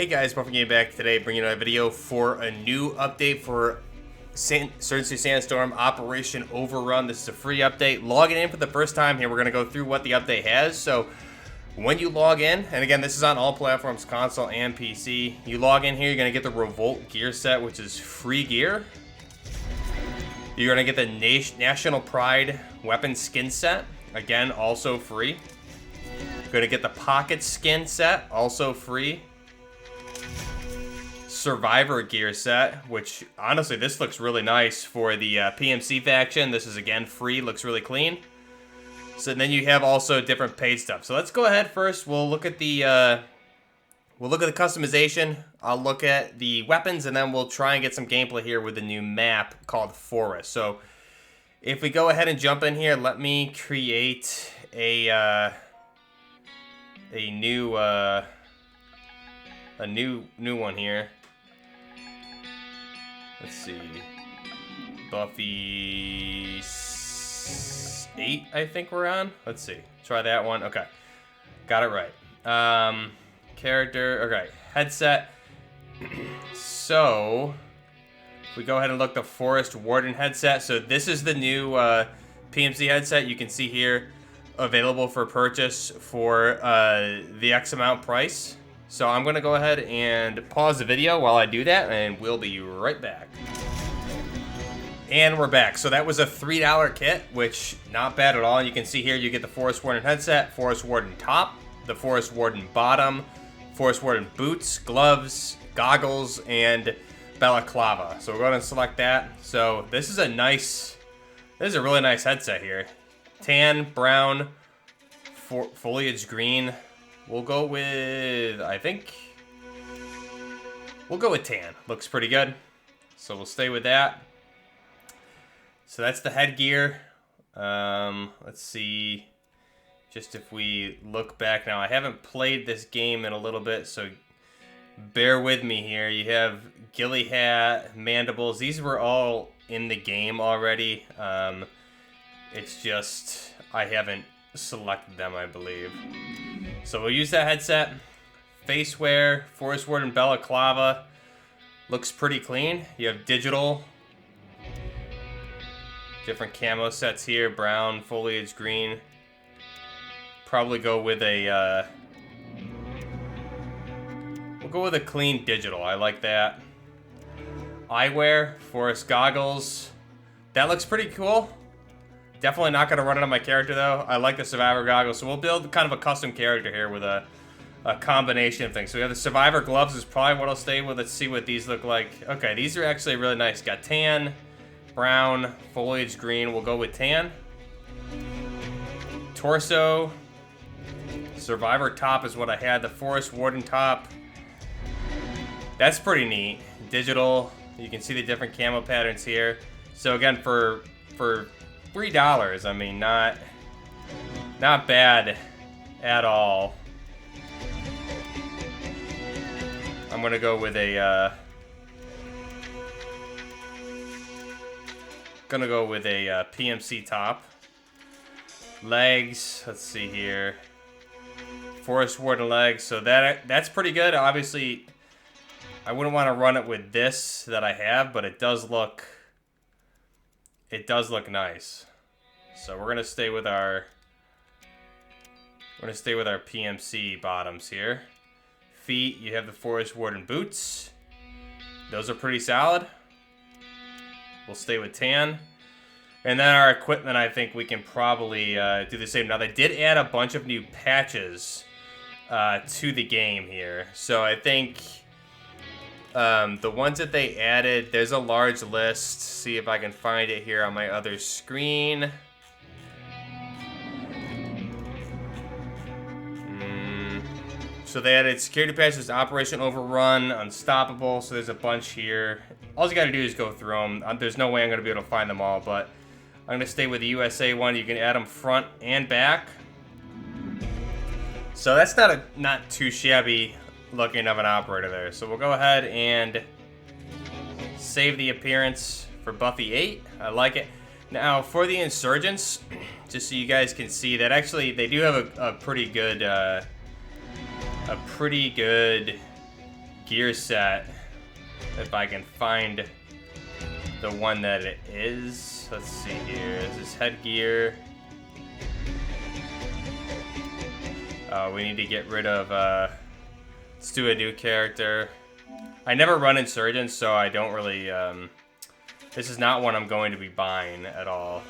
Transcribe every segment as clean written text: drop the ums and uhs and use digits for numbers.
Hey guys, Buffing Game back today, bringing you a video for a new update for Insurgency Sandstorm Operation Overrun. This is a free update. Logging in for the first time here, we're going to go through what the update has. So when you log in, and again, this is on all platforms, console and PC. You log in here, you're going to get the Revolt gear set, which is free gear. You're going to get the National Pride weapon skin set, again, also free. You're going to get the Pocket skin set, also free. Survivor gear set, which honestly this looks really nice for the PMC faction. This is again free, looks really clean. So then you have also different paid stuff. So let's go ahead first. We'll look at the customization. I'll look at the weapons, and then we'll try and get some gameplay here with the new map called Forest. So if we go ahead and jump in here, let me create a new one here. Let's see, Buffy 8, I think we're on. Let's see, try that one. Okay, got it right. Character, okay, headset. So if we go ahead and look the Forest Warden headset. So this is the new PMC headset. You can see here, available for purchase for the X amount price. So I'm going to go ahead and pause the video while I do that, and we'll be right back. And we're back. So that was a $3 kit, which not bad at all. You can see here you get the Forest Warden headset, Forest Warden top, the Forest Warden bottom, Forest Warden boots, gloves, goggles, and balaclava. So we're going to select that. So this is a really nice headset here. Tan, brown, foliage green. We'll go with, I think, we'll go with tan. Looks pretty good. So we'll stay with that. So that's the headgear. Let's see, just if we look back now. I haven't played this game in a little bit, so bear with me here. You have ghillie hat, mandibles. These were all in the game already. It's just, I haven't selected them, I believe. So we'll use that headset. Face wear, Forest Warden balaclava. Looks pretty clean. You have digital. Different camo sets here. Brown, foliage green. Probably go with a... we'll go with a clean digital. I like that. Eyewear, Forest goggles. That looks pretty cool. Definitely not going to run it on my character, though. I like the Survivor goggles, so we'll build kind of a custom character here with a combination of things. So we have the Survivor gloves is probably what I'll stay with. Let's see what these look like. Okay, these are actually really nice. Got tan, brown, foliage green. We'll go with tan. Torso. Survivor top is what I had. The Forest Warden top. That's pretty neat. Digital. You can see the different camo patterns here. So again, for $3, I mean, not bad at all. I'm gonna go with a PMC top. Legs, let's see here. Forest Warden legs, so that's pretty good. Obviously, I wouldn't want to run it with this that I have, but it does look nice. So we're gonna stay with our PMC bottoms here. Feet, you have the Forest Warden boots. Those are pretty solid. We'll stay with tan. And then our equipment, I think we can probably do the same. Now they did add a bunch of new patches to the game here. So I think the ones that they added, there's a large list. See if I can find it here on my other screen. So they added security patches, Operation Overrun, Unstoppable. So there's a bunch here. All you got to do is go through them. There's no way I'm going to be able to find them all, but I'm going to stay with the USA one. You can add them front and back. So that's not too shabby looking of an operator there. So we'll go ahead and save the appearance for Buffy 8. I like it. Now for the Insurgents, just so you guys can see that actually they do have a pretty good gear set, if I can find the one that it is. Let's see here. Is this headgear? We need to get rid of, let's do a new character. I never run Insurgents, so I don't really, this is not one I'm going to be buying at all.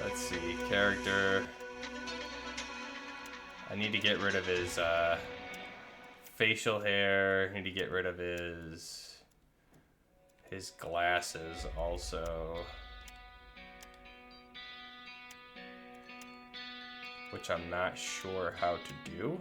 Let's see, character. I need to get rid of his, facial hair. I need to get rid of his glasses also. Which I'm not sure how to do.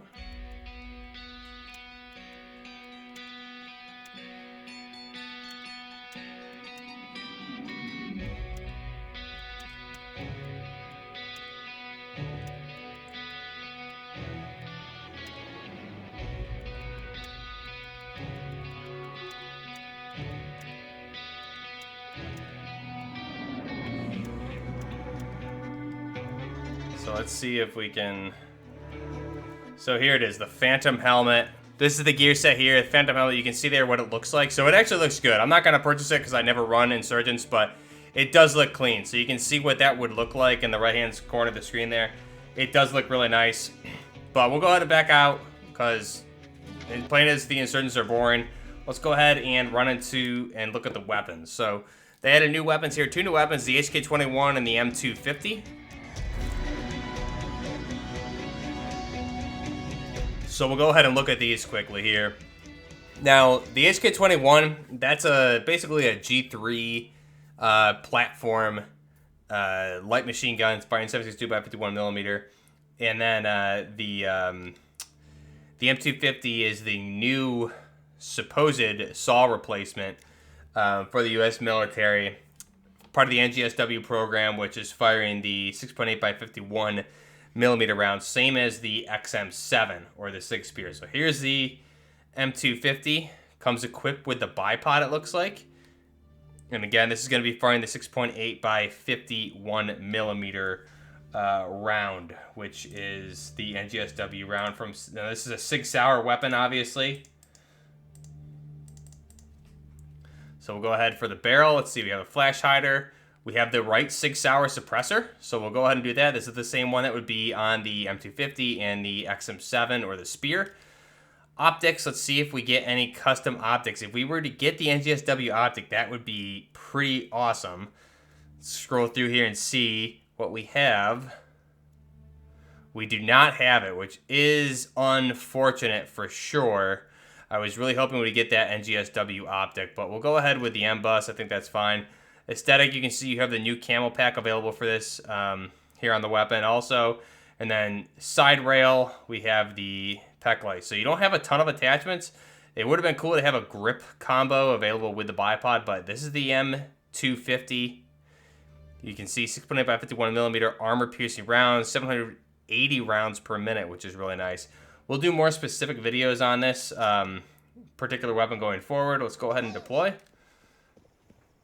So let's see if we can... So here it is, the Phantom Helmet. This is the gear set here, the Phantom Helmet. You can see there what it looks like. So it actually looks good. I'm not going to purchase it because I never run Insurgents, but it does look clean. So you can see what that would look like in the right-hand corner of the screen there. It does look really nice. But we'll go ahead and back out because plain as the Insurgents are boring. Let's go ahead and run into and look at the weapons. So they added new weapons here. Two new weapons, the HK-21 and the M250. So we'll go ahead and look at these quickly here. Now, the HK-21, that's basically a G3 platform light machine gun, firing 7.62 by 51 millimeter. And then the M250 is the new supposed SAW replacement for the U.S. military, part of the NGSW program, which is firing the 6.8 by 51 millimeter rounds, same as the XM7 or the 6 Spear. So here's the M250, comes equipped with the bipod, it looks like. And again, this is going to be firing the 6.8 by 51 millimeter round, which is the NGSW round from. Now this is a Sig Sauer weapon, obviously. So we'll go ahead for the barrel. Let's see, we have a flash hider. We have the right Sig Sauer suppressor, so we'll go ahead and do that. This is the same one that would be on the M250 and the XM7 or the Spear. Optics, let's see if we get any custom optics. If we were to get the NGSW optic, that would be pretty awesome. Let's scroll through here and see what we have. We do not have it, which is unfortunate for sure. I was really hoping we'd get that NGSW optic, but we'll go ahead with the M-Bus. I think that's fine. Aesthetic, you can see you have the new camo pack available for this here on the weapon also. And then side rail, we have the pec light. So you don't have a ton of attachments. It would have been cool to have a grip combo available with the bipod, but this is the M250. You can see 6.8 by 51 millimeter armor piercing rounds, 780 rounds per minute, which is really nice. We'll do more specific videos on this particular weapon going forward. Let's go ahead and deploy.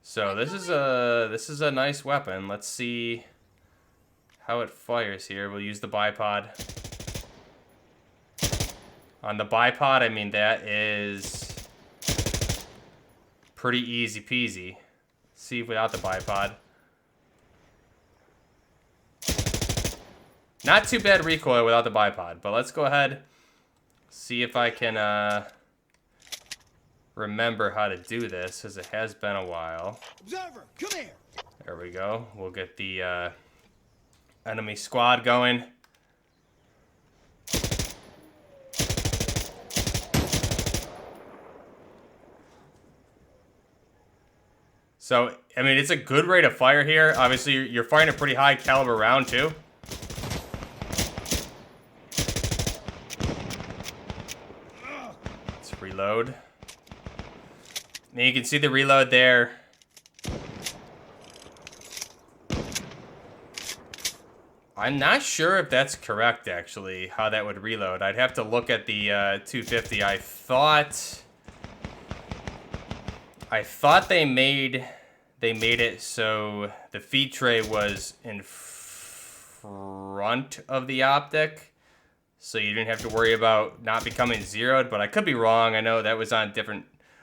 So this is a nice weapon. Let's see how it fires here. We'll use the bipod. On the bipod, I mean, that is pretty easy peasy. Let's see without the bipod. Not too bad recoil without the bipod, but let's go ahead, see if I can remember how to do this, because it has been a while. Observer, come here. There we go. We'll get the enemy squad going. So, I mean, it's a good rate of fire here. Obviously, you're firing a pretty high caliber round, too. Let's reload. And you can see the reload there. I'm not sure if that's correct, actually, how that would reload. I'd have to look at the 250. I thought they made it so the feed tray was in front of the optic. so you didn't have to worry about not becoming zeroed, but I could be wrong. I know that was on a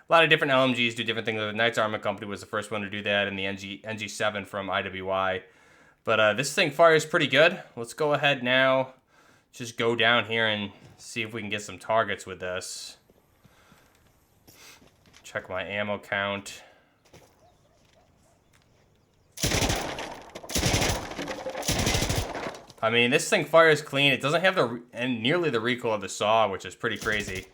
lot of different LMGs do different things. The Knights Armament Company was the first one to do that, and the NG7 from IWY. But this thing fires pretty good. Let's go ahead now, just go down here and see if we can get some targets with this. Check my ammo count. I mean, this thing fires clean. It doesn't have nearly the recoil of the saw, which is pretty crazy.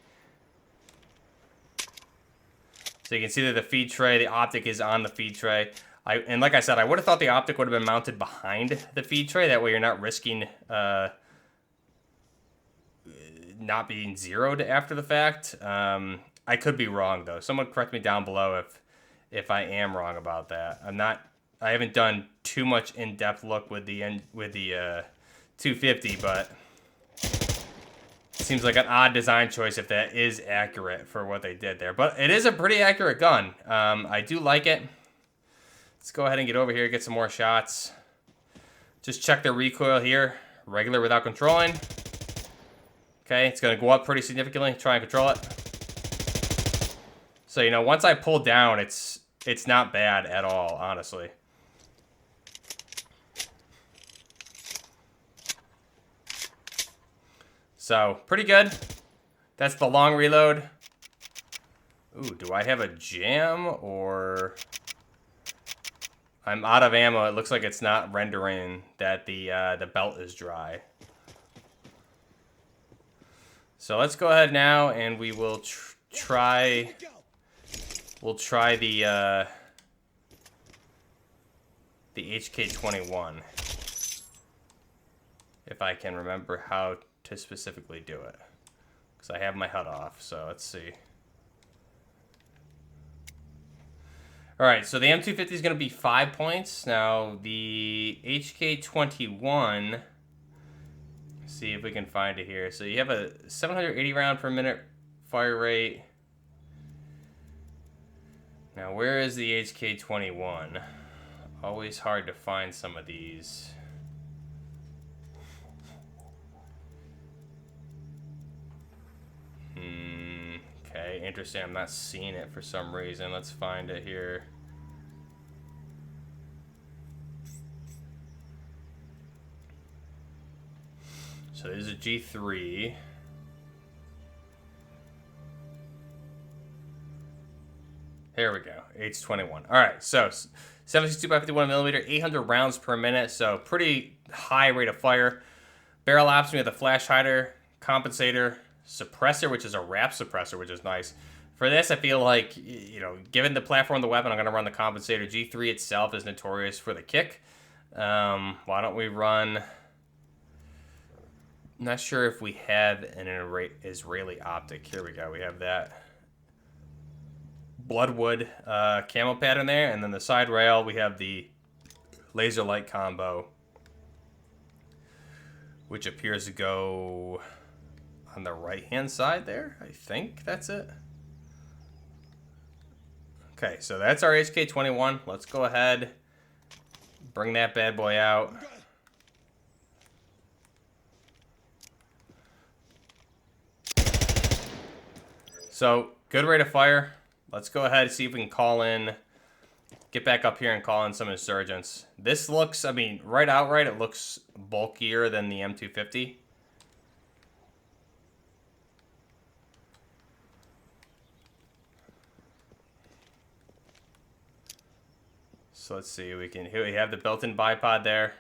So you can see that the feed tray, the optic is on the feed tray. And like I said, I would have thought the optic would have been mounted behind the feed tray. That way you're not risking not being zeroed after the fact. I could be wrong, though. Someone correct me down below if I am wrong about that. I haven't done too much in-depth look with the 250, but it seems like an odd design choice if that is accurate for what they did there. But it is a pretty accurate gun. I do like it. Let's go ahead and get over here, get some more shots. Just check the recoil here. Regular without controlling. Okay, it's going to go up pretty significantly. Try and control it. So, you know, once I pull down, it's not bad at all, honestly. So, pretty good. That's the long reload. Ooh, do I have a jam or... I'm out of ammo. It looks like it's not rendering that the belt is dry. So let's go ahead now and we will try... We'll try the HK21. If I can remember how to specifically do it. Because I have my HUD off, so let's see. Alright, so the M250 is going to be 5 points. Now, the HK21, see if we can find it here. So you have a 780 round per minute fire rate. Now, where is the HK21? Always hard to find some of these. Okay, interesting. I'm not seeing it for some reason. Let's find it here. So there's a G3. Here we go, H21. All right, so 762 by 51 millimeter, 800 rounds per minute, so pretty high rate of fire. Barrel option, we have the flash hider, compensator, suppressor, which is a wrap suppressor, which is nice. For this, I feel like, you know, given the platform of the weapon, I'm going to run the compensator. G3 itself is notorious for the kick. Why don't we run... I'm not sure if we have an Israeli optic. Here we go, we have that. Bloodwood camo pattern there, and then the side rail we have the laser light combo, which appears to go on the right hand side there. I think that's it. Okay, so that's our HK21. Let's go ahead, bring that bad boy out. So good rate of fire. Let's go ahead and see if we can call in, get back up here and call in some insurgents. This looks, I mean, right outright, it looks bulkier than the M250. So let's see, we have the built-in bipod there.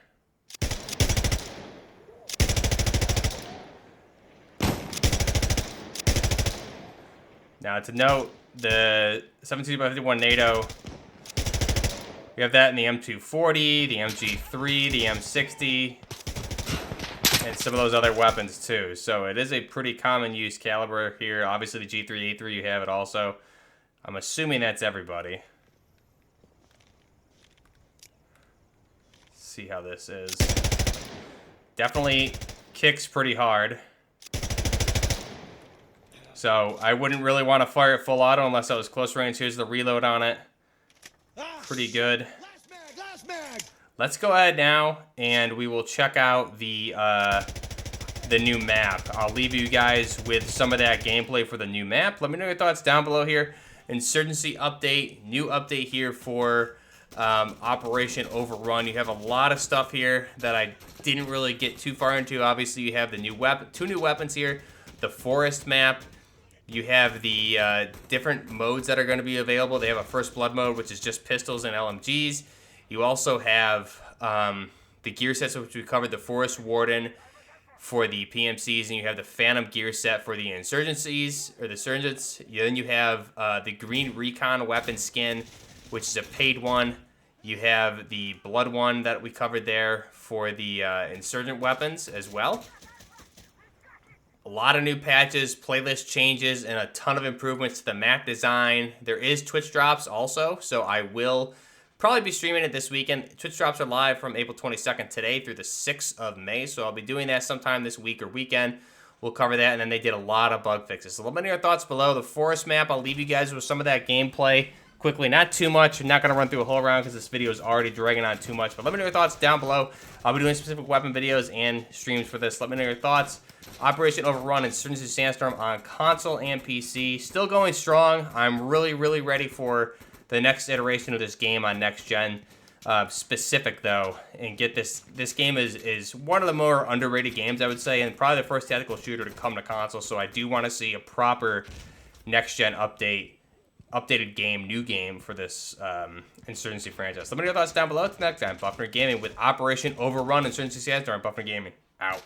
Now to note, the 762x51 NATO, we have that in the M240, the MG3, the M60, and some of those other weapons too. So it is a pretty common use caliber here. Obviously the G3A3, you have it also. I'm assuming that's everybody. Let's see how this is. Definitely kicks pretty hard. So I wouldn't really want to fire it full auto unless I was close range. Here's the reload on it. Pretty good. Let's go ahead now and we will check out the the new map. I'll leave you guys with some of that gameplay for the new map. Let me know your thoughts down below here. Insurgency update, new update here for Operation Overrun. You have a lot of stuff here that I didn't really get too far into. Obviously, you have the new weapon, 2 new weapons here, the forest map. You have the different modes that are going to be available. They have a First Blood mode, which is just pistols and LMGs. You also have the gear sets, which we covered, the Forest Warden for the PMCs, and you have the Phantom gear set for the Insurgencies, or the Insurgents. Then you have the Green Recon weapon skin, which is a paid one. You have the Blood one that we covered there for the Insurgent weapons as well. A lot of new patches, playlist changes, and a ton of improvements to the map design. There is Twitch drops also, so I will probably be streaming it this weekend. Twitch drops are live from April 22nd today through the 6th of May, so I'll be doing that sometime this week or weekend. We'll cover that, and then they did a lot of bug fixes. So let me know your thoughts below. The forest map, I'll leave you guys with some of that gameplay quickly. Not too much. I'm not going to run through a whole round because this video is already dragging on too much, but let me know your thoughts down below. I'll be doing specific weapon videos and streams for this. Let me know your thoughts. Operation Overrun and Insurgency Sandstorm on console and PC. Still going strong. I'm really, really ready for the next iteration of this game on next gen. Specific though, and get this. This game is one of the more underrated games, I would say, and probably the first tactical shooter to come to console. So I do want to see a proper next gen updated game, new game for this Insurgency franchise. Let me know your thoughts down below. Till next time, Buffner Gaming with Operation Overrun, Insurgency Sandstorm. Buffner Gaming out.